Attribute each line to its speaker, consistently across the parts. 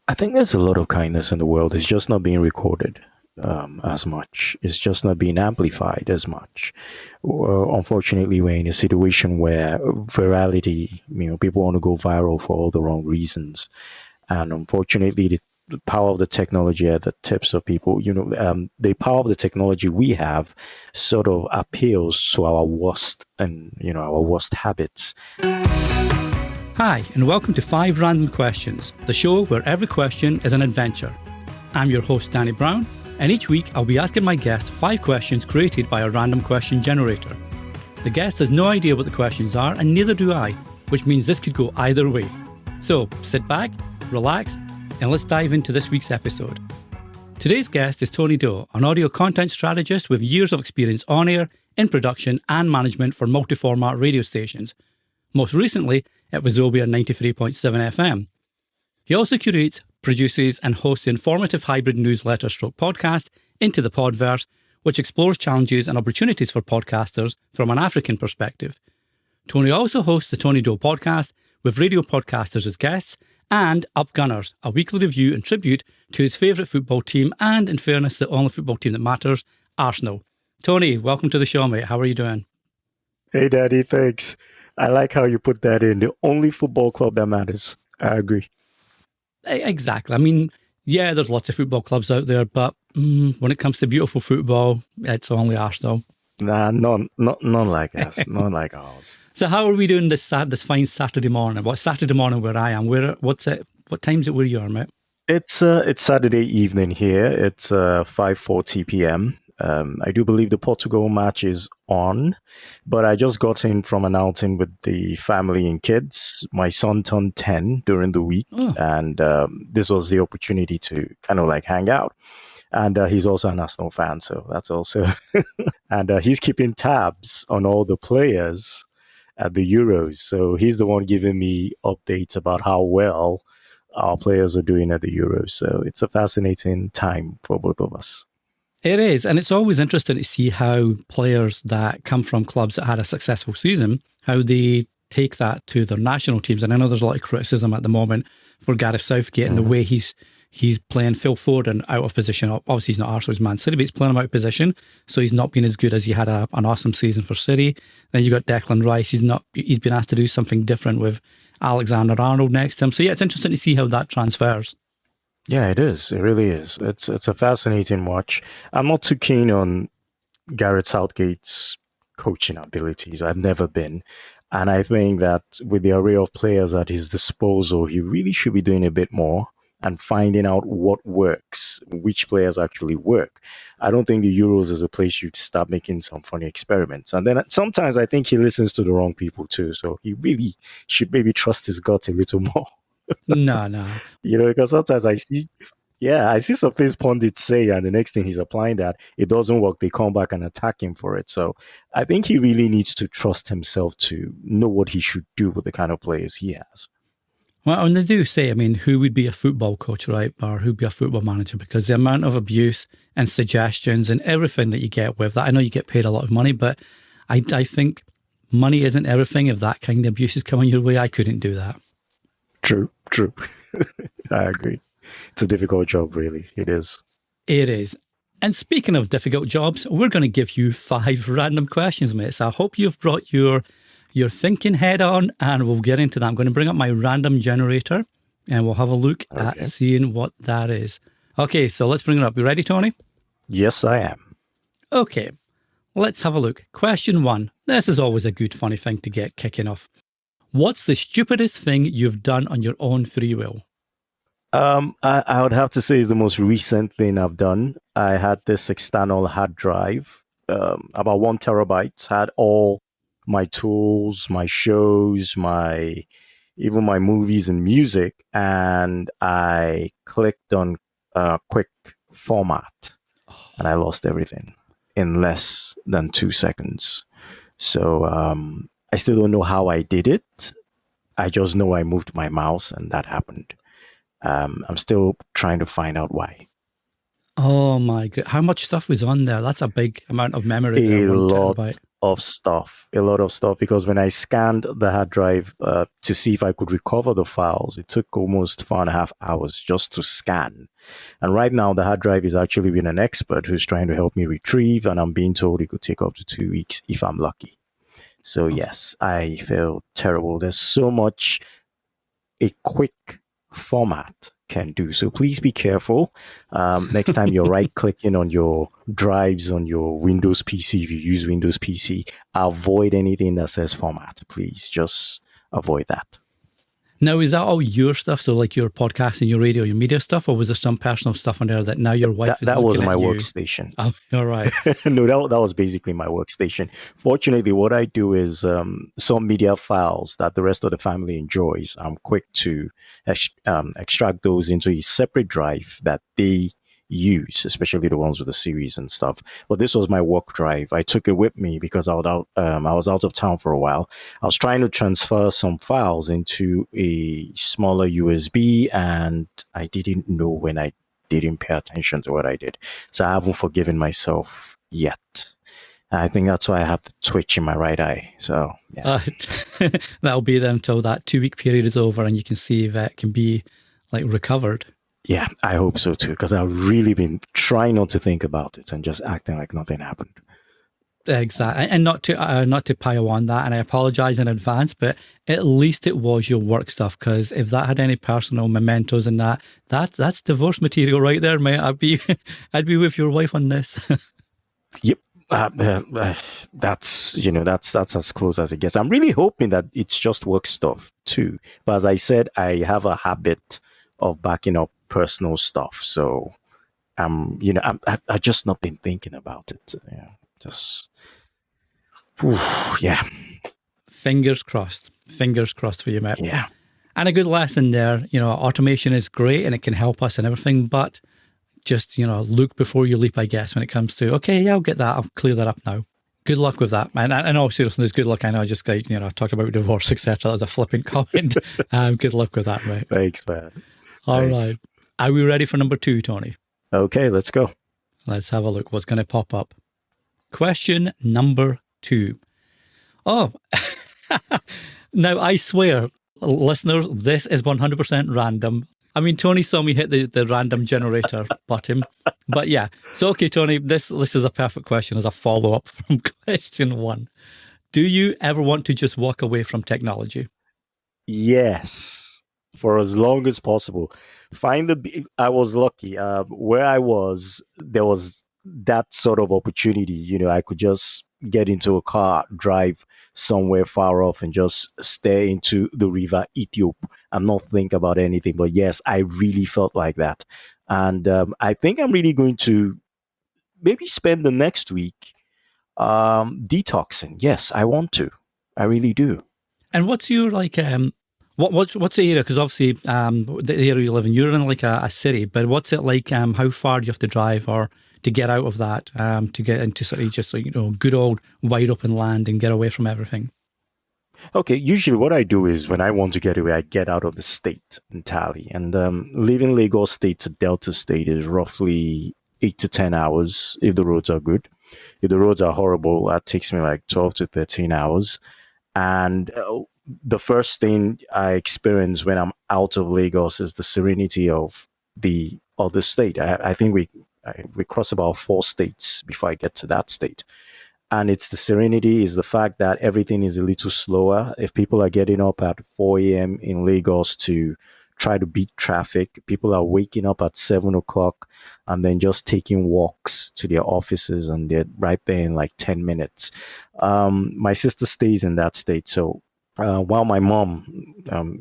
Speaker 1: I think there's a lot of kindness in the world. It's just not being recorded as much. It's just not being amplified as much. Unfortunately, we're in a situation where virality, people want to go viral for all the wrong reasons. And unfortunately, the power of the technology at the tips of people, the power of the technology we have sort of appeals to our worst our worst habits.
Speaker 2: Hi, and welcome to 5 Random Questions, the show where every question is an adventure. I'm your host, Danny Brown, and each week I'll be asking my guest 5 questions created by a random question generator. The guest has no idea what the questions are, and neither do I, which means this could go either way. So sit back, relax, and let's dive into this week's episode. Today's guest is Tony Doe, an audio content strategist with years of experience on air, in production, and management for multi-format radio stations. Most recently, at Wazobia 93.7 FM. He also curates, produces and hosts the informative hybrid newsletter stroke podcast Into the Podverse, which explores challenges and opportunities for podcasters from an African perspective. Tony also hosts the Tony Doe podcast with radio podcasters as guests and Up Gunners, a weekly review and tribute to his favourite football team and, in fairness, the only football team that matters, Arsenal. Tony, welcome to the show, mate. How are you doing?
Speaker 1: Hey, Daddy, thanks. I like how you put that in. The only football club that matters. I agree.
Speaker 2: Exactly. I mean, yeah, there's lots of football clubs out there, but when it comes to beautiful football, it's only Arsenal.
Speaker 1: Nah, none like us. None like ours.
Speaker 2: So how are we doing this fine Saturday morning? Well, Saturday morning where I am. What time is it where you are, mate?
Speaker 1: It's Saturday evening here. It's 5:40 p.m. I do believe the Portugal match is on, but I just got in from an outing with the family and kids. My son turned 10 during the week, and this was the opportunity to kind of like hang out. And he's also an Arsenal fan, so that's also... and he's keeping tabs on all the players at the Euros. So he's the one giving me updates about how well our players are doing at the Euros. So it's a fascinating time for both of us.
Speaker 2: It is, and it's always interesting to see how players that come from clubs that had a successful season, how they take that to their national teams. And I know there's a lot of criticism at the moment for Gareth Southgate and the way he's playing Phil Foden out of position. Obviously, he's not Arsenal, he's Man City, but he's playing him out of position, so he's not been as good as he had an awesome season for City. Then you got Declan Rice. He's been asked to do something different with Alexander-Arnold next to him. So yeah, it's interesting to see how that transfers.
Speaker 1: Yeah, it is. It really is. It's a fascinating watch. I'm not too keen on Gareth Southgate's coaching abilities. I've never been. And I think that with the array of players at his disposal, he really should be doing a bit more and finding out what works, which players actually work. I don't think the Euros is a place you'd start making some funny experiments. And then sometimes I think he listens to the wrong people too. So he really should maybe trust his gut a little more.
Speaker 2: No.
Speaker 1: Because sometimes I see some things pundits say, and the next thing he's applying that, it doesn't work. They come back and attack him for it. So I think he really needs to trust himself to know what he should do with the kind of players he has.
Speaker 2: Well, and they do say, I mean, who would be a football coach, right? Or who'd be a football manager? Because the amount of abuse and suggestions and everything that you get with that, I know you get paid a lot of money, but I think money isn't everything. If that kind of abuse is coming your way, I couldn't do that.
Speaker 1: True. I agree. It's a difficult job, really. It is.
Speaker 2: It is. And speaking of difficult jobs, we're going to give you 5 random questions, mate. So I hope you've brought your thinking head on, and we'll get into that. I'm going to bring up my random generator, and we'll have a look at seeing what that is. Okay, so let's bring it up. You ready, Tony?
Speaker 1: Yes, I am.
Speaker 2: Okay, let's have a look. Question 1. This is always a good, funny thing to get kicking off. What's the stupidest thing you've done on your own free will?
Speaker 1: I would have to say is the most recent thing I've done. I had this external hard drive, about 1 terabyte, had all my tools, my shows, even my movies and music, and I clicked on quick format, and I lost everything in less than 2 seconds. So I still don't know how I did it. I just know I moved my mouse and that happened. I'm still trying to find out why.
Speaker 2: Oh my God. How much stuff was on there? That's a big amount of memory.
Speaker 1: A lot. of stuff, a lot of stuff, because when I scanned the hard drive to see if I could recover the files, it took almost 4.5 hours just to scan. And right now, the hard drive is actually with an expert who's trying to help me retrieve, and I'm being told it could take up to 2 weeks if I'm lucky. So, yes, I feel terrible. There's so much a quick format can do. So please be careful. Next time you're right clicking on your drives on your Windows PC, if you use Windows PC, avoid anything that says format. Please just avoid that.
Speaker 2: Now, is that all your stuff? So like your podcast and your radio, your media stuff, or was there some personal stuff on there that now your wife is
Speaker 1: That was
Speaker 2: looking
Speaker 1: my
Speaker 2: at you?
Speaker 1: workstation.
Speaker 2: Oh, all right.
Speaker 1: No, that was basically my workstation. Fortunately, what I do is some media files that the rest of the family enjoys, I'm quick to extract those into a separate drive that they use, especially the ones with the series and stuff. But this was my work drive. I took it with me because I was out of town for a while. I was trying to transfer some files into a smaller USB, and I didn't know when I didn't pay attention to what I did. So I haven't forgiven myself yet. I think that's why I have the twitch in my right eye. So yeah.
Speaker 2: That'll be there until that 2-week period is over and you can see if it can be like recovered.
Speaker 1: Yeah, I hope so too, because I've really been trying not to think about it and just acting like nothing happened.
Speaker 2: Exactly, and not to pile on that, and I apologize in advance, but at least it was your work stuff, because if that had any personal mementos and that's divorce material right there, mate. I'd be with your wife on this.
Speaker 1: Yep. That's as close as it gets. I'm really hoping that it's just work stuff too, but as I said, I have a habit of backing up personal stuff, so I've just not been thinking about it. Yeah, just yeah.
Speaker 2: Fingers crossed for you, mate.
Speaker 1: Yeah.
Speaker 2: And a good lesson there. Automation is great and it can help us and everything, but just look before you leap, I guess, when it comes to, okay, yeah, I'll get that, I'll clear that up now. Good luck with that, man. And all seriousness, good luck. I know I just got talked about divorce, etc. That was a flippant comment. Good luck with that, mate.
Speaker 1: Thanks, man.
Speaker 2: All right. Are we ready for number 2, Tony?
Speaker 1: Okay, let's go.
Speaker 2: Let's have a look what's going to pop up. Question number 2. Oh, now I swear, listeners, this is 100% random. I mean, Tony saw me hit the random generator button, but yeah. So, okay, Tony, this is a perfect question as a follow-up from question 1. Do you ever want to just walk away from technology?
Speaker 1: Yes, for as long as possible. I was lucky. Where I was, there was that sort of opportunity. I could just get into a car, drive somewhere far off and just stare into the river Ethiopia and not think about anything. But yes, I really felt like that. And I think I'm really going to maybe spend the next week detoxing. Yes, I want to. I really do.
Speaker 2: And what's your what's the area? Because obviously the area you live in, you're in like a city, but what's it like? How far do you have to drive or to get out of that, to get into sort of just good old wide open land and get away from everything?
Speaker 1: Okay, usually what I do is when I want to get away, I get out of the state entirely. And leaving Lagos State to Delta State is roughly 8 to 10 hours if the roads are good. If the roads are horrible, that takes me like 12 to 13 hours. And the first thing I experience when I'm out of Lagos is the serenity of the other state. I think we cross about 4 states before I get to that state. And it's the serenity, is the fact that everything is a little slower. If people are getting up at 4 a.m. in Lagos to try to beat traffic, people are waking up at 7 o'clock and then just taking walks to their offices, and they're right there in like 10 minutes. My sister stays in that state. So while my mom,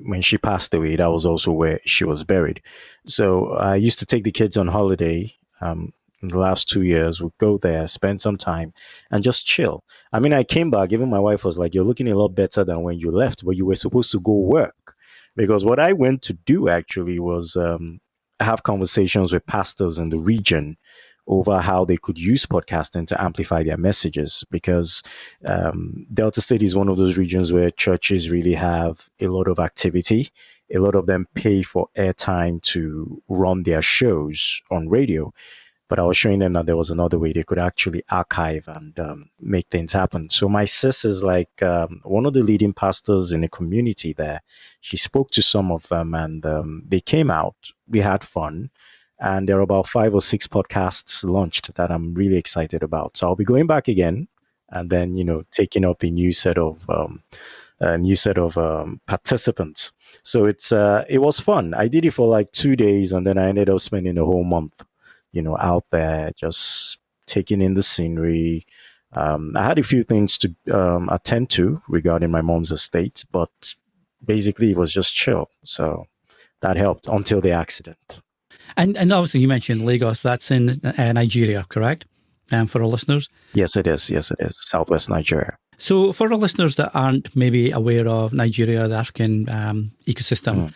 Speaker 1: when she passed away, that was also where she was buried. So I used to take the kids on holiday. In the last 2 years, we'd go there, spend some time, and just chill. I mean, I came back, even my wife was like, "You're looking a lot better than when you left, but you were supposed to go work." Because what I went to do actually was have conversations with pastors in the region over how they could use podcasting to amplify their messages. Because Delta State is one of those regions where churches really have a lot of activity. A lot of them pay for airtime to run their shows on radio. but I was showing them that there was another way they could actually archive and make things happen. So my sis is like one of the leading pastors in the community there. She spoke to some of them, and they came out. We had fun. And there are about 5 or 6 podcasts launched that I'm really excited about. So I'll be going back again, and then taking up a new set of participants. So it was fun. I did it for like 2 days, and then I ended up spending a whole month, out there just taking in the scenery. I had a few things to attend to regarding my mom's estate, but basically it was just chill. So that helped until the accident.
Speaker 2: And obviously you mentioned Lagos. That's in Nigeria, correct? For our listeners?
Speaker 1: Yes, it is. Yes, it is. Southwest Nigeria.
Speaker 2: So for our listeners that aren't maybe aware of Nigeria, the African ecosystem,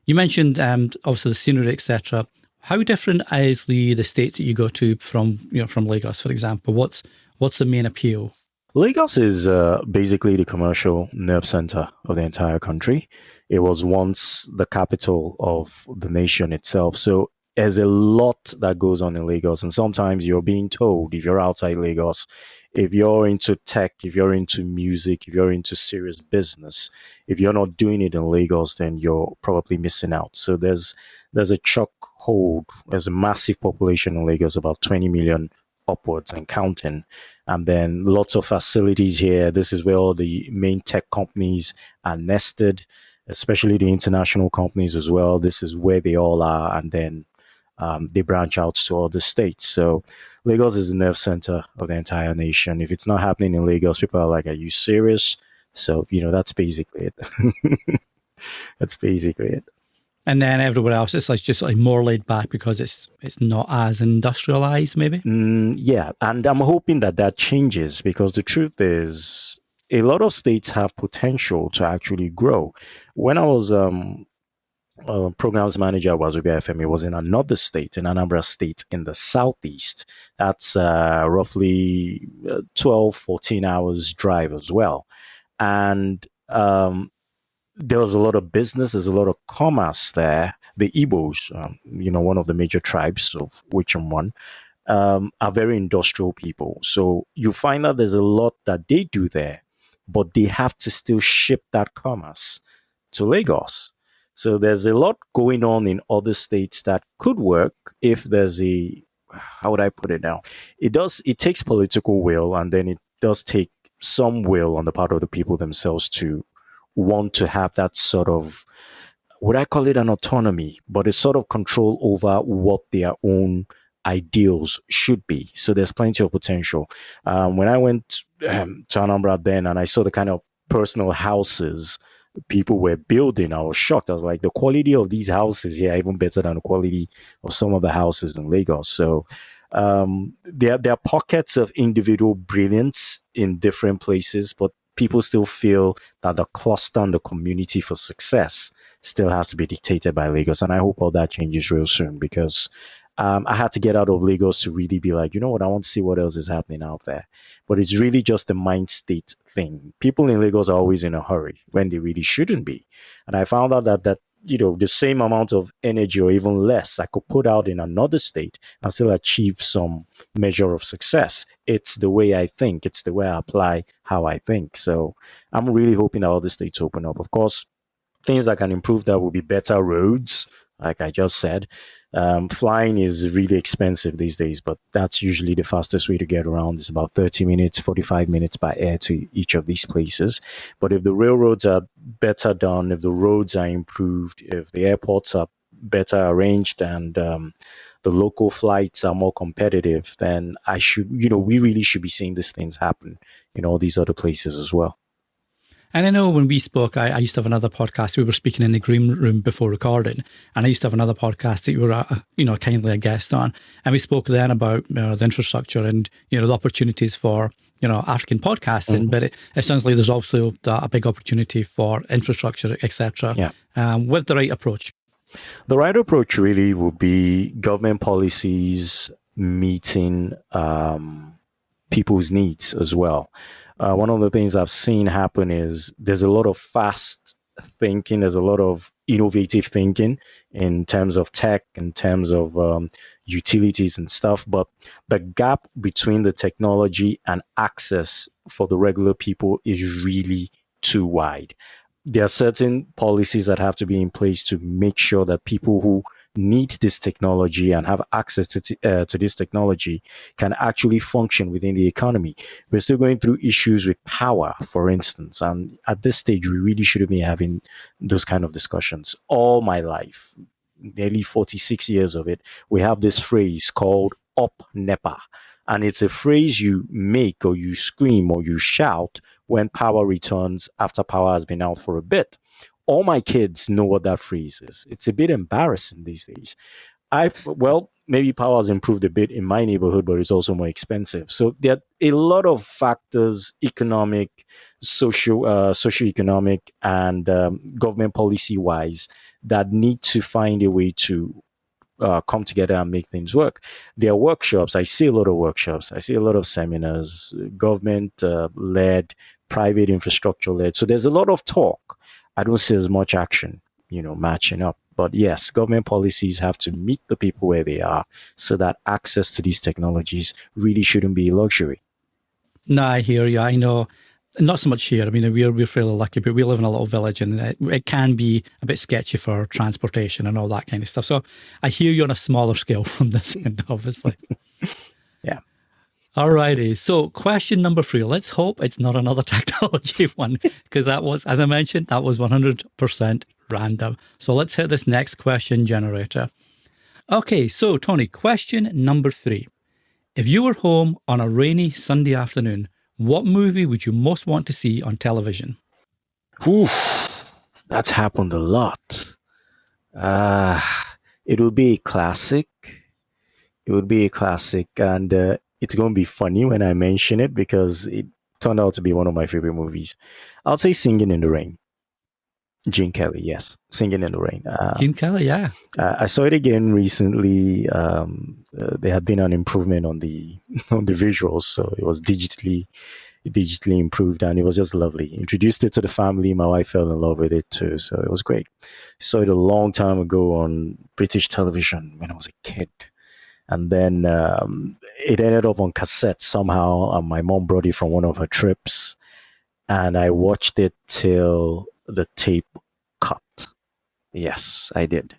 Speaker 2: you mentioned obviously the scenery, etc. How different is the states that you go to from Lagos, for example? What's the main appeal?
Speaker 1: Lagos is basically the commercial nerve center of the entire country. It was once the capital of the nation itself. So there's a lot that goes on in Lagos. And sometimes you're being told, if you're outside Lagos, if you're into tech, if you're into music, if you're into serious business, if you're not doing it in Lagos, then you're probably missing out. So there's a chokehold. There's a massive population in Lagos, about 20 million upwards and counting. And then lots of facilities here. This is where all the main tech companies are nested, especially the international companies as well. This is where they all are. And then they branch out to other states. So Lagos is the nerve center of the entire nation. If it's not happening in Lagos, people are like, are you serious? So, that's basically it. That's basically it.
Speaker 2: And then everywhere else, it's like just like more laid back because it's not as industrialized, maybe?
Speaker 1: Yeah, and I'm hoping that changes, because the truth is a lot of states have potential to actually grow. When I was programs manager at Wazobia FM, it was in another state, in Anambra State in the southeast. That's roughly 12, 14 hours drive as well. And there was a lot of business, there's a lot of commerce there. The Igbos, one of the major tribes, of which I'm one, are very industrial people. So you find that there's a lot that they do there, but they have to still ship that commerce to Lagos. So there's a lot going on in other states that could work if there's how would I put it now? It takes political will, and then it does take some will on the part of the people themselves to want to have that sort of, would I call it an autonomy, but a sort of control over what their own ideals should be. So there's plenty of potential. When I went to Anambra then, and I saw the kind of personal houses people were building, I was shocked. I was like, the quality of these houses here are even better than the quality of some of the houses in Lagos. So there are pockets of individual brilliance in different places, but people still feel that the cluster and the community for success still has to be dictated by Lagos. And I hope all that changes real soon, because I had to get out of Lagos to really be like, you know what, I want to see what else is happening out there. But it's really just a mind state thing. People in Lagos are always in a hurry when they really shouldn't be. And I found out that the same amount of energy or even less I could put out in another state and still achieve some measure of success. It's the way I think. It's the way I apply how I think. So I'm really hoping that all the states open up. Of course, things that can improve that will be better roads, like I just said. Flying is really expensive these days, but that's usually the fastest way to get around. It's about 30 minutes, 45 minutes by air to each of these places. But if the railroads are better done, if the roads are improved, if the airports are better arranged, and the local flights are more competitive, then we really should be seeing these things happen in all these other places as well.
Speaker 2: And I know when we spoke, I used to have another podcast. We were speaking in the green room before recording, and I used to have another podcast that you were, kindly a guest on. And we spoke then about the infrastructure and the opportunities for African podcasting. But it sounds like there's also a big opportunity for infrastructure, etc.
Speaker 1: Yeah.
Speaker 2: With the right approach.
Speaker 1: The right approach really would be government policies meeting people's needs as well. One of the things I've seen happen is there's a lot of fast thinking. There's a lot of innovative thinking in terms of tech, in terms of utilities and stuff. But the gap between the technology and access for the regular people is really too wide. There are certain policies that have to be in place to make sure that people who need this technology and have access to this technology can actually function within the economy. We're still going through issues with power, for instance, and at this stage, we really shouldn't be having those kind of discussions. All my life, nearly 46 years of it, we have this phrase called up NEPA. And it's a phrase you make or you scream or you shout when power returns after power has been out for a bit. All my kids know what that phrase is. It's a bit embarrassing these days. Well, maybe power has improved a bit in my neighborhood, but it's also more expensive. So there are a lot of factors, economic, socioeconomic, and government policy wise, that need to find a way to come together and make things work. There are workshops. I see a lot of workshops. I see a lot of seminars, government led, private infrastructure led. So there's a lot of talk. I don't see as much action, matching up. But yes, government policies have to meet the people where they are so that access to these technologies really shouldn't be a luxury.
Speaker 2: No, I hear you. I know. Not so much here. I mean, we're fairly lucky, but we live in a little village, and it can be a bit sketchy for transportation and all that kind of stuff. So I hear you on a smaller scale from this end, obviously.
Speaker 1: Yeah.
Speaker 2: Alrighty. So question number 3. Let's hope it's not another technology one, because that was, as I mentioned, that was 100% random. So let's hit this next question generator. Okay. So Tony, question number 3. If you were home on a rainy Sunday afternoon, what movie would you most want to see on television?
Speaker 1: Ooh, that's happened a lot. It would be a classic. It would be a classic, and it's going to be funny when I mention it because it turned out to be one of my favorite movies. I'll say Singing in the Rain. Gene Kelly, yes, Singing in the Rain.
Speaker 2: Gene Kelly, yeah.
Speaker 1: I saw it again recently. There had been an improvement on the on the visuals, so it was digitally improved, and it was just lovely. Introduced it to the family. My wife fell in love with it too, so it was great. Saw it a long time ago on British television when I was a kid, and then it ended up on cassette somehow. And my mom brought it from one of her trips, and I watched it till the tape cut. Yes, I did.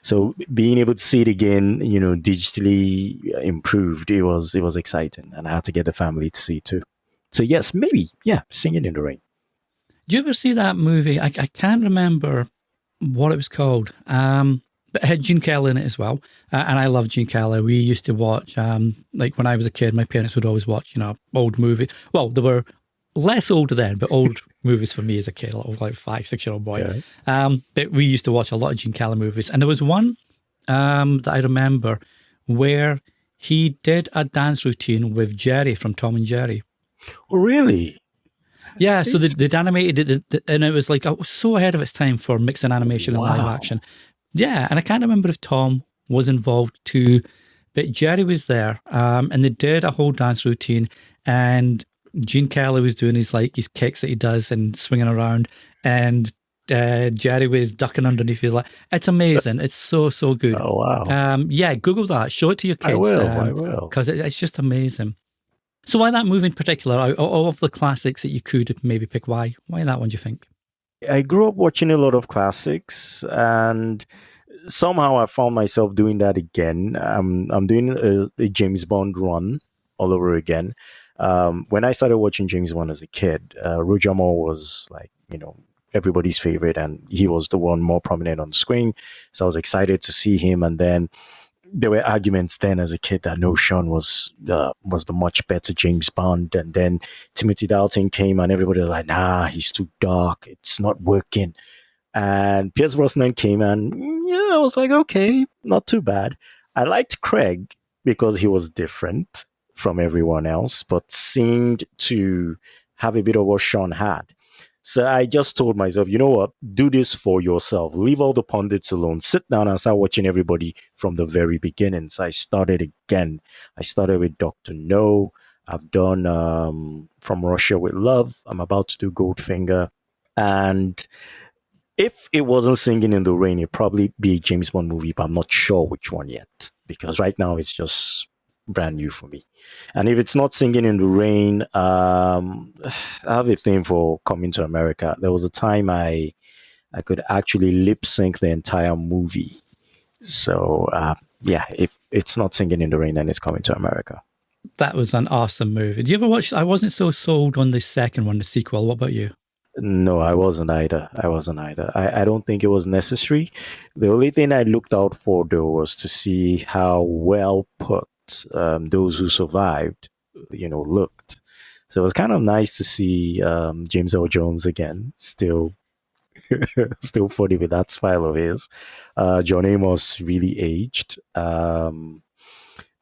Speaker 1: So being able to see it again, digitally improved, it was exciting, and I had to get the family to see it too. So yes, maybe, yeah, Singing in the Rain.
Speaker 2: Do you ever see that movie? I can't remember what it was called, but it had Gene Kelly in it as well, and I love Gene Kelly. We used to watch, like when I was a kid, my parents would always watch, old movies. Well, they were less old then, but old movies for me as a kid, like 5-6-year-old boy. Yeah. But we used to watch a lot of Gene Kelly movies, and there was one that I remember where he did a dance routine with Jerry from Tom and Jerry.
Speaker 1: Oh, really?
Speaker 2: Yeah, so they'd animated it, and it was like so ahead of its time for mixing animation and live action. Yeah, and I can't remember if Tom was involved too, but Jerry was there, and they did a whole dance routine, and Gene Kelly was doing his kicks that he does and swinging around, and Jerry was ducking underneath his it's amazing. It's so good.
Speaker 1: Oh, wow.
Speaker 2: Yeah, Google that. Show it to your kids.
Speaker 1: I will.
Speaker 2: Because it's just amazing. So why that movie in particular, out of the classics that you could maybe pick, why that one, do you think?
Speaker 1: I grew up watching a lot of classics, and somehow I found myself doing that again. I'm doing a James Bond run all over again. When I started watching James Bond as a kid, Roger Moore was everybody's favorite, and he was the one more prominent on the screen. So I was excited to see him, and then there were arguments then as a kid that no, Sean was the much better James Bond, and then Timothy Dalton came, and everybody was like, nah, he's too dark, it's not working. And Pierce Brosnan came, and I was like, okay, not too bad. I liked Craig because he was different from everyone else, but seemed to have a bit of what Sean had. So I just told myself, you know what, do this for yourself. Leave all the pundits alone. Sit down and start watching everybody from the very beginning. So I started again. I started with Dr. No. I've done From Russia with Love. I'm about to do Goldfinger. And if it wasn't Singing in the Rain, it'd probably be a James Bond movie, but I'm not sure which one yet because right now it's just brand new for me. And if it's not Singing in the Rain, I have a thing for Coming to America. There was a time I could actually lip sync the entire movie. So yeah, if it's not Singing in the Rain, then it's Coming to America.
Speaker 2: That was an awesome movie. Did you ever watch? I wasn't so sold on the second one, the sequel. What about you?
Speaker 1: No, I wasn't either. I don't think it was necessary. The only thing I looked out for, though, was to see how well put those who survived, looked. So it was kind of nice to see James Earl Jones again, still, still funny with that smile of his. John Amos really aged.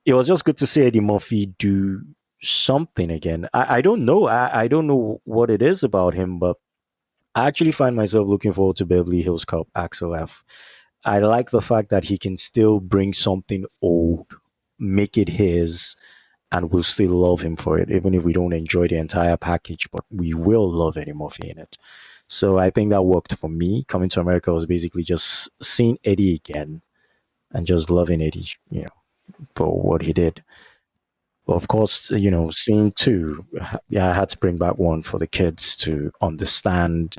Speaker 1: It was just good to see Eddie Murphy do something again. I don't know. I don't know what it is about him, but I actually find myself looking forward to Beverly Hills Cop Axel F. I like the fact that he can still bring something old, make it his, and we'll still love him for it, even if we don't enjoy the entire package, but we will love Eddie Murphy in it. So I think that worked for me. Coming to America was basically just seeing Eddie again and just loving Eddie, for what he did. But of course, scene two, yeah, I had to bring back one for the kids to understand,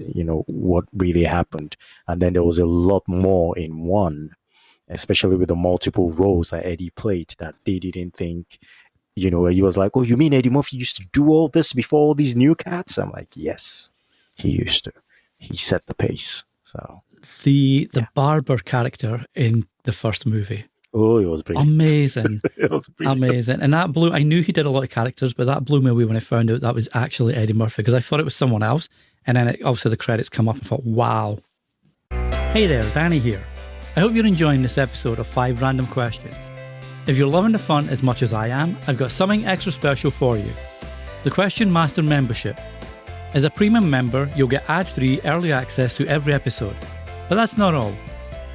Speaker 1: what really happened. And then there was a lot more in one, especially with the multiple roles that Eddie played that they didn't think, he was like, oh, you mean Eddie Murphy used to do all this before all these new cats? I'm like, yes, he used to. He set the pace. So
Speaker 2: the barber character in the first movie.
Speaker 1: Oh, it was brilliant.
Speaker 2: Amazing.
Speaker 1: It was brilliant.
Speaker 2: Amazing. And that blew, I knew he did a lot of characters, but that blew me away when I found out that was actually Eddie Murphy because I thought it was someone else. And then obviously the credits come up and I thought, wow. Hey there, Danny here. I hope you're enjoying this episode of 5 Random Questions. If you're loving the fun as much as I am, I've got something extra special for you. The Question Master membership. As a premium member, you'll get ad-free early access to every episode. But that's not all.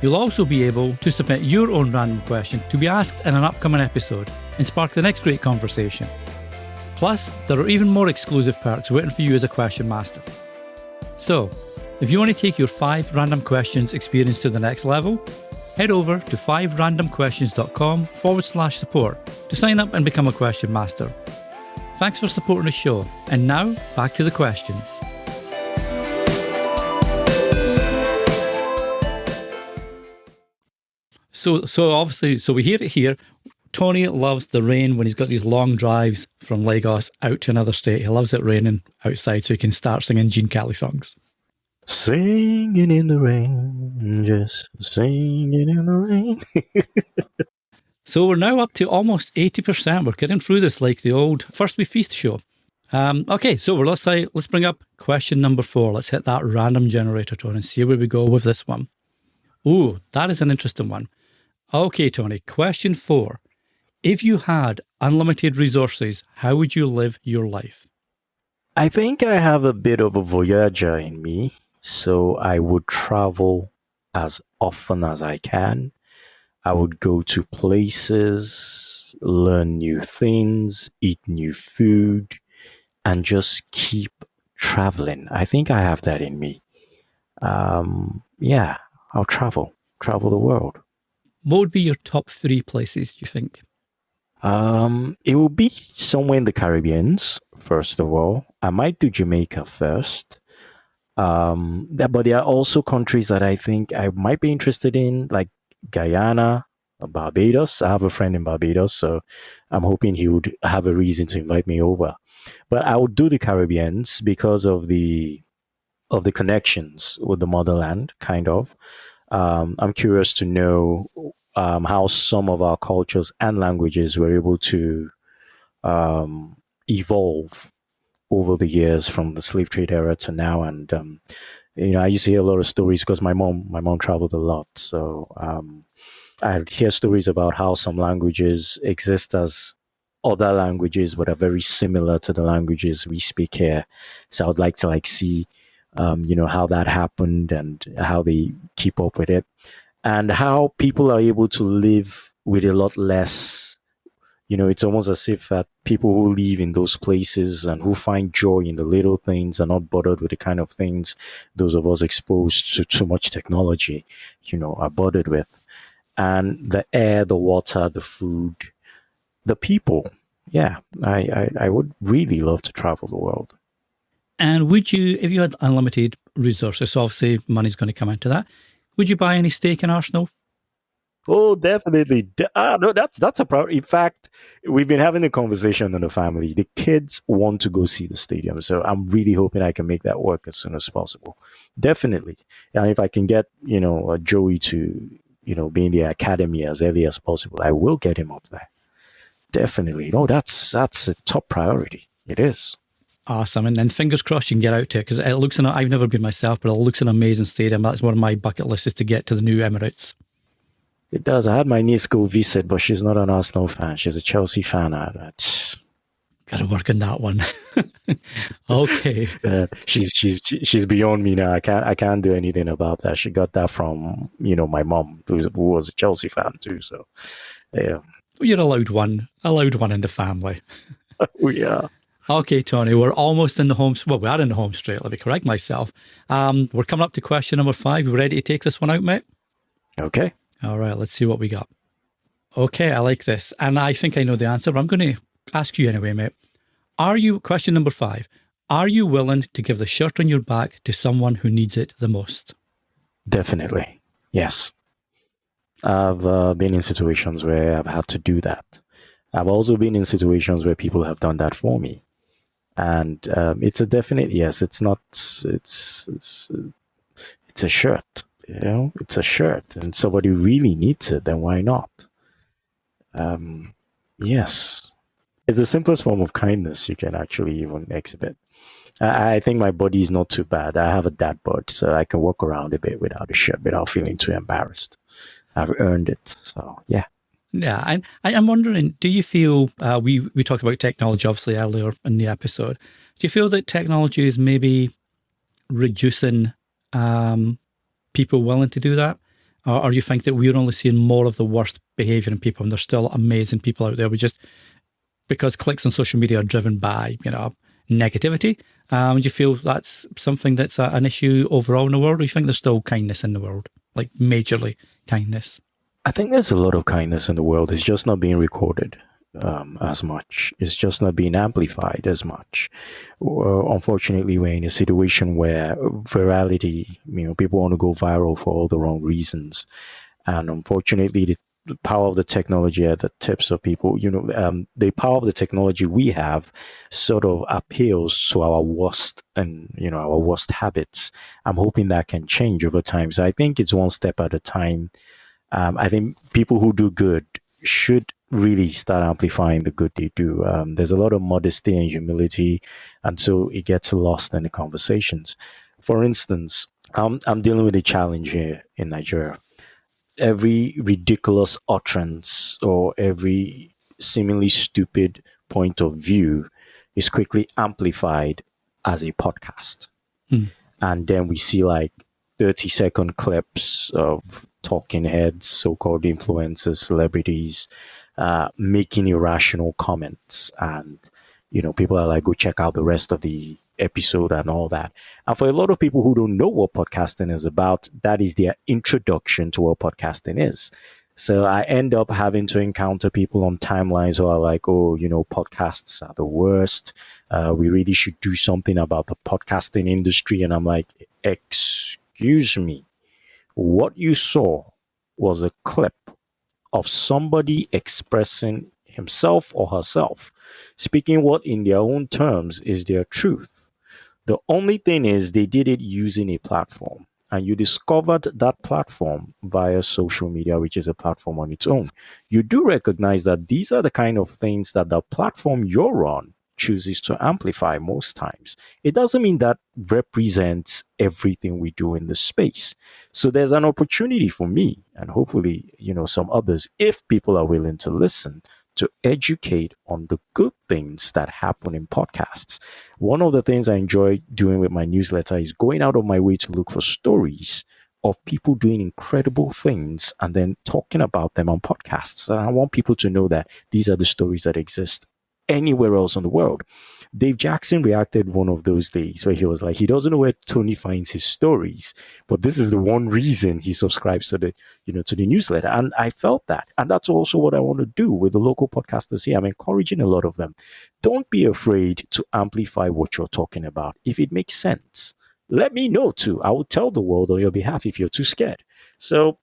Speaker 2: You'll also be able to submit your own random question to be asked in an upcoming episode and spark the next great conversation. Plus, there are even more exclusive perks waiting for you as a question master. So, if you want to take your 5 random questions experience to the next level, head over to 5randomquestions.com/support to sign up and become a question master. Thanks for supporting the show, and now back to the questions. So obviously, we hear it here. Tony loves the rain when he's got these long drives from Lagos out to another state. He loves it raining outside so he can start singing Gene Kelly songs.
Speaker 1: Singing in the rain, just singing in the rain.
Speaker 2: So we're now up to almost 80%. We're getting through this like the old First We Feast show. Okay, so let's bring up question number 4. Let's hit that random generator, Tony, and see where we go with this one. Ooh, that is an interesting one. Okay, Tony, question 4. If you had unlimited resources, how would you live your life?
Speaker 1: I think I have a bit of a voyager in me, so I would travel as often as I can. I would go to places, learn new things, eat new food, and just keep traveling. I think I have that in me. Yeah, I'll travel the world.
Speaker 2: What would be your top 3 places, do you think?
Speaker 1: It will be somewhere in the Caribbeans, first of all. I might do Jamaica first. But there are also countries that I think I might be interested in, like Guyana, Barbados. I have a friend in Barbados, so I'm hoping he would have a reason to invite me over. But I would do the Caribbeans because of the connections with the motherland, kind of. I'm curious to know how some of our cultures and languages were able to evolve over the years from the slave trade era to now. And I used to hear a lot of stories because my mom traveled a lot, so I hear stories about how some languages exist as other languages but are very similar to the languages we speak here. So I'd like to see how that happened and how they keep up with it, and how people are able to live with a lot less, It's almost as if that people who live in those places and who find joy in the little things are not bothered with the kind of things those of us exposed to too much technology, are bothered with. And the air, the water, the food, the people. Yeah, I would really love to travel the world.
Speaker 2: And would you, if you had unlimited resources, so obviously money's going to come into that, would you buy any stake in Arsenal?
Speaker 1: Oh, definitely. No, that's a problem. In fact, we've been having a conversation in the family. The kids want to go see the stadium, so I'm really hoping I can make that work as soon as possible. Definitely, and if I can get Joey to be in the academy as early as possible, I will get him up there. Definitely. No, that's a top priority. It is.
Speaker 2: Awesome. And then fingers crossed you can get out to it, because it looks, I've never been myself, but it looks an amazing stadium. That's one of my bucket lists, is to get to the new Emirates.
Speaker 1: It does. I had my niece go visit, but she's not an Arsenal fan. She's a Chelsea fan.
Speaker 2: Got to work on that one. Okay.
Speaker 1: She's beyond me now. I can't do anything about that. She got that from my mom, who was a Chelsea fan too. So yeah,
Speaker 2: you're allowed one in the family.
Speaker 1: We are.
Speaker 2: Okay, Tony, we're almost in the home. Well, we are in the home straight. Let me correct myself. We're coming up to question number 5. You ready to take this one out, mate?
Speaker 1: Okay.
Speaker 2: All right, let's see what we got. Okay, I like this. And I think I know the answer, but I'm going to ask you anyway, mate. Question number 5, are you willing to give the shirt on your back to someone who needs it the most?
Speaker 1: Definitely. Yes. I've been in situations where I've had to do that. I've also been in situations where people have done that for me. And it's a definite yes. It's not, it's a shirt. It's a shirt, and somebody really needs it, then why not? Yes, it's the simplest form of kindness you can actually even exhibit. I think my body is not too bad. I have a dad bod, so I can walk around a bit without a shirt, without feeling too embarrassed. I've earned it, so yeah.
Speaker 2: Yeah, and I'm wondering, do you feel, we talked about technology obviously earlier in the episode, do you feel that technology is maybe reducing people willing to do that? Or do you think that we're only seeing more of the worst behaviour in people, and there's still amazing people out there? We just, because clicks on social media are driven by, negativity. Do you feel that's something that's an issue overall in the world? Or do you think there's still kindness in the world, like majorly kindness?
Speaker 1: I think there's a lot of kindness in the world. It's just not being recorded as much. It's just not being amplified as much. Unfortunately, we're in a situation where virality, people want to go viral for all the wrong reasons. And unfortunately, the power of the technology at the tips of people, the power of the technology we have sort of appeals to our worst and, our worst habits. I'm hoping that can change over time. So I think it's one step at a time. I think people who do good should really start amplifying the good they do. There's a lot of modesty and humility, and so it gets lost in the conversations. For instance, I'm dealing with a challenge here in Nigeria. Every ridiculous utterance or every seemingly stupid point of view is quickly amplified as a podcast. And then we see like 30-second clips of talking heads, so-called influencers, celebrities, making irrational comments. And, people are like, go check out the rest of the episode and all that. And for a lot of people who don't know what podcasting is about, that is their introduction to what podcasting is. So I end up having to encounter people on timelines who are like, oh, podcasts are the worst. We really should do something about the podcasting industry. And I'm like, excuse me. What you saw was a clip of somebody expressing himself or herself, speaking what in their own terms is their truth. The only thing is they did it using a platform, and you discovered that platform via social media, which is a platform on its own. You do recognize that these are the kind of things that the platform you're on chooses to amplify most times. It doesn't mean that represents everything we do in the space. So there's an opportunity for me, and hopefully, some others, if people are willing to listen, to educate on the good things that happen in podcasts. One of the things I enjoy doing with my newsletter is going out of my way to look for stories of people doing incredible things and then talking about them on podcasts. And I want people to know that these are the stories that exist anywhere else in the world. Dave Jackson reacted one of those days where he was like, he doesn't know where Tony finds his stories, but this is the one reason he subscribes to the newsletter. And I felt that. And that's also what I want to do with the local podcasters here. I'm encouraging a lot of them. Don't be afraid to amplify what you're talking about. If it makes sense, let me know too. I will tell the world on your behalf if you're too scared. So,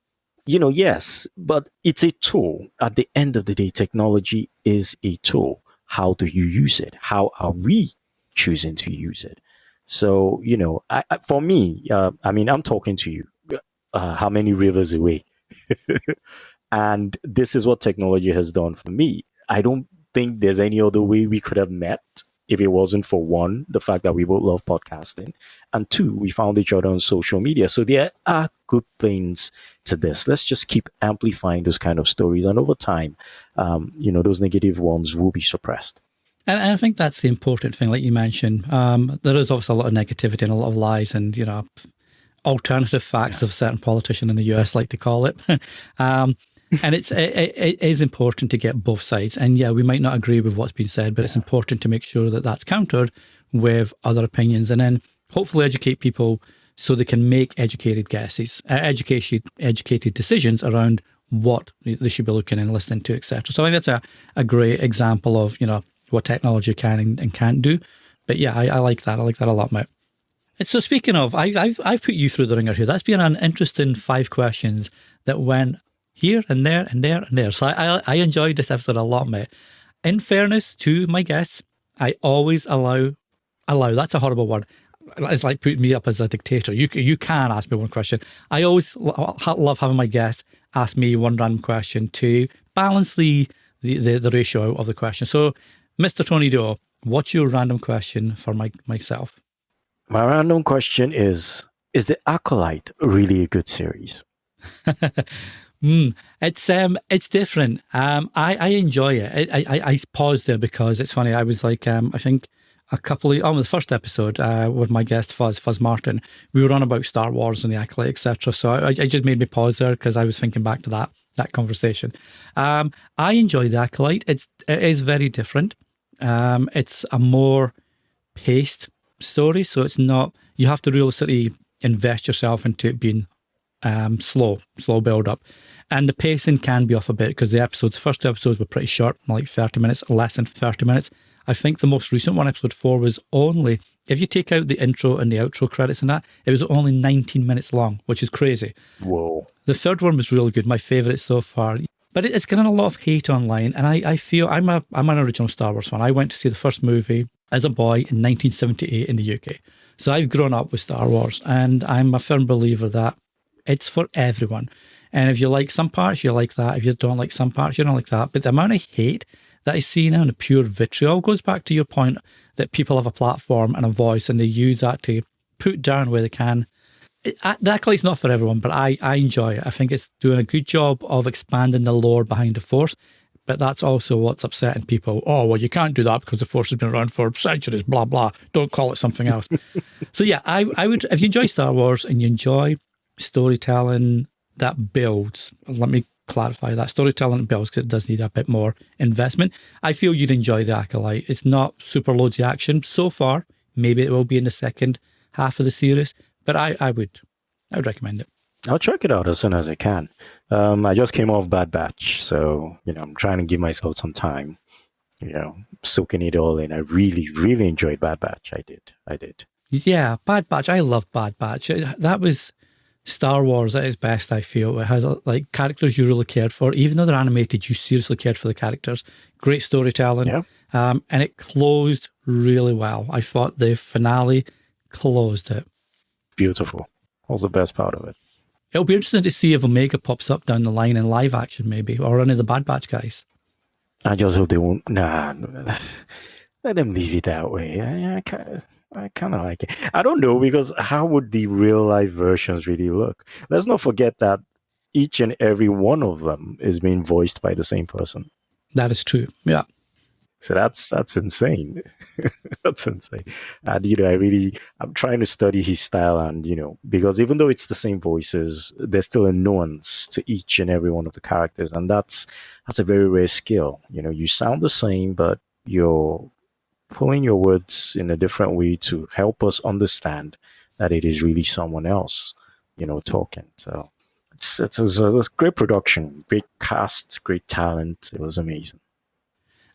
Speaker 1: yes, but it's a tool. At the end of the day, technology is a tool. How do you use it? How are we choosing to use it? So, for me, I'm talking to you how many rivers away? And this is what technology has done for me. I don't think there's any other way we could have met if it wasn't for one, the fact that we both love podcasting, and two, we found each other on social media. So there are good things to this. Let's just keep amplifying those kind of stories. And over time, those negative ones will be suppressed.
Speaker 2: And I think that's the important thing, like you mentioned. There is obviously a lot of negativity and a lot of lies and, alternative facts of certain politicians in the US like to call it. And it is important to get both sides. And yeah, we might not agree with what's been said, but it's important to make sure that that's countered with other opinions and then hopefully educate people so they can make educated guesses, educated decisions around what they should be looking and listening to, etc. So I think that's a great example of, what technology can and can't do. But yeah, I like that. I like that a lot, mate. And so speaking of, I've put you through the ringer here. That's been an interesting 5 questions that went here and there and there and there. So I enjoyed this episode a lot, mate. In fairness to my guests, I always allow, that's a horrible word. It's like putting me up as a dictator. You can ask me one question. I always love having my guests ask me one random question to balance the ratio of the question. So, Mr. Tony Doe, what's your random question for myself?
Speaker 1: My random question is The Acolyte really a good series?
Speaker 2: It's different. I enjoy it. I paused there because it's funny. I was like, I think on the first episode with my guest Fuzz Martin, we were on about Star Wars and the Acolyte, etc. So I just made me pause there because I was thinking back to that conversation. I enjoy the Acolyte. It is very different. It's a more paced story, so it's not. You have to realistically invest yourself into it being slow build up, and the pacing can be off a bit because the first episodes were pretty short, like 30 minutes, less than 30 minutes. I think the most recent one, episode 4, was only, if you take out the intro and the outro credits and that, it was only 19 minutes long, which is crazy.
Speaker 1: Whoa.
Speaker 2: The third one was really good, my favourite so far. But it's getting a lot of hate online, and I feel I'm an original Star Wars fan. I went to see the first movie as a boy in 1978 in the UK. So I've grown up with Star Wars, and I'm a firm believer that it's for everyone. And if you like some parts, you like that. If you don't like some parts, you don't like that. But the amount of hate that I see now and the pure vitriol goes back to your point that people have a platform and a voice and they use that to put down where they can. The Acolyte's not for everyone, but I enjoy it. I think it's doing a good job of expanding the lore behind the Force, but that's also what's upsetting people. Oh, well, you can't do that because the Force has been around for centuries, blah, blah. Don't call it something else. So yeah, I would, if you enjoy Star Wars and you enjoy storytelling that builds, let me clarify that, storytelling builds because it does need a bit more investment, I feel you'd enjoy the Acolyte. It's not super loads of action so far. Maybe it will be in the second half of the series, but I would recommend it.
Speaker 1: I'll check it out as soon as I can. I just came off Bad Batch, so I'm trying to give myself some time, soaking it all in. I really, really enjoyed Bad Batch. I did.
Speaker 2: Yeah, Bad Batch. I love Bad Batch. That was Star Wars at its best, I feel. It had like characters you really cared for. Even though they're animated, you seriously cared for the characters. Great storytelling.
Speaker 1: Yeah.
Speaker 2: And it closed really well. I thought the finale closed it.
Speaker 1: Beautiful. That was the best part of it.
Speaker 2: It'll be interesting to see if Omega pops up down the line in live action, maybe, or any of the Bad Batch guys.
Speaker 1: I just hope they won't. Nah, let them leave it that way. I kind of like it. I don't know, because how would the real life versions really look? Let's not forget that each and every one of them is being voiced by the same person.
Speaker 2: That is true. Yeah.
Speaker 1: So that's insane. That's insane. And I'm trying to study his style, and because even though it's the same voices, there's still a nuance to each and every one of the characters, and that's a very rare skill. You sound the same, but you're pulling your words in a different way to help us understand that it is really someone else, talking. So it was a great production, great cast, great talent. It was amazing.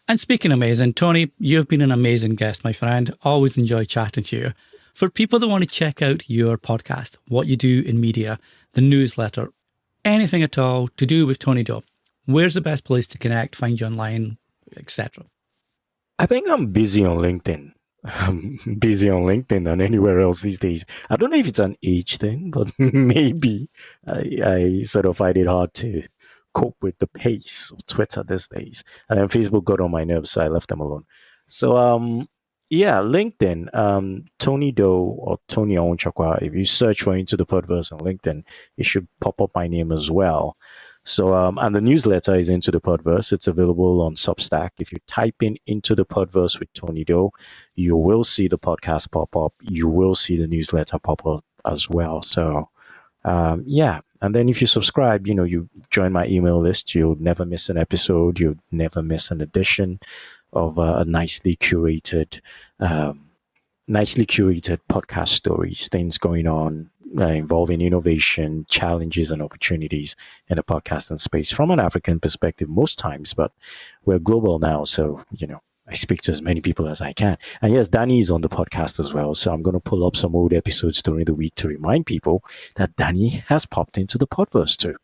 Speaker 2: And speaking of amazing, Tony, you've been an amazing guest, my friend. Always enjoy chatting to you. For people that want to check out your podcast, what you do in media, the newsletter, anything at all to do with Tony Doe, where's the best place to connect, find you online, etc.?
Speaker 1: I think I'm busy on LinkedIn. I'm busy on LinkedIn than anywhere else these days. I don't know if it's an age thing, but maybe I sort of find it hard to cope with the pace of Twitter these days. And then Facebook got on my nerves, so I left them alone. So yeah, LinkedIn, Tony Doe or Tony Onwuchekwa. If you search for Into the Podverse on LinkedIn, it should pop up my name as well. So and the newsletter is Into the Podverse. It's available on Substack. If you type in Into the Podverse with Tony Doe, you will see the podcast pop up. You will see the newsletter pop up as well. So yeah. And then if you subscribe, you join my email list, you'll never miss an episode. You'll never miss an edition of a nicely curated podcast stories, things going on involving innovation, challenges, and opportunities in the podcasting space from an African perspective most times, but we're global now. So, I speak to as many people as I can. And yes, Danny is on the podcast as well. So I'm going to pull up some old episodes during the week to remind people that Danny has popped into the Podverse too.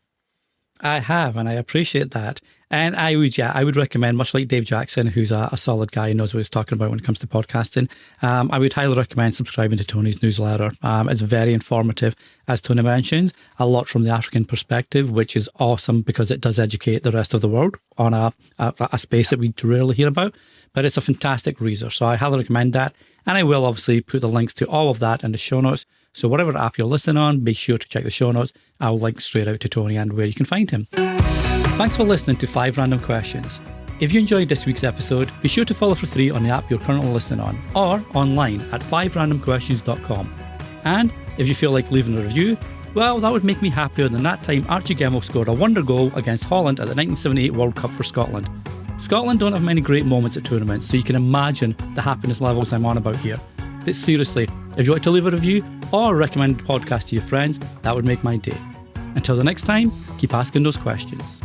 Speaker 2: I have, and I appreciate that. And I would recommend, much like Dave Jackson, who's a solid guy and knows what he's talking about when it comes to podcasting, I would highly recommend subscribing to Tony's newsletter. It's very informative, as Tony mentions, a lot from the African perspective, which is awesome because it does educate the rest of the world on a space that we rarely hear about. But it's a fantastic resource, so I highly recommend that. And I will obviously put the links to all of that in the show notes. So whatever app you're listening on, make sure to check the show notes. I'll link straight out to Tony and where you can find him. Thanks for listening to 5 Random Questions. If you enjoyed this week's episode, be sure to follow for free on the app you're currently listening on, or online at 5randomquestions.com. And if you feel like leaving a review, well, that would make me happier than that time Archie Gemmill scored a wonder goal against Holland at the 1978 World Cup for Scotland. Scotland don't have many great moments at tournaments, so you can imagine the happiness levels I'm on about here. But seriously, if you want to leave a review or recommend the podcast to your friends, that would make my day. Until the next time, keep asking those questions.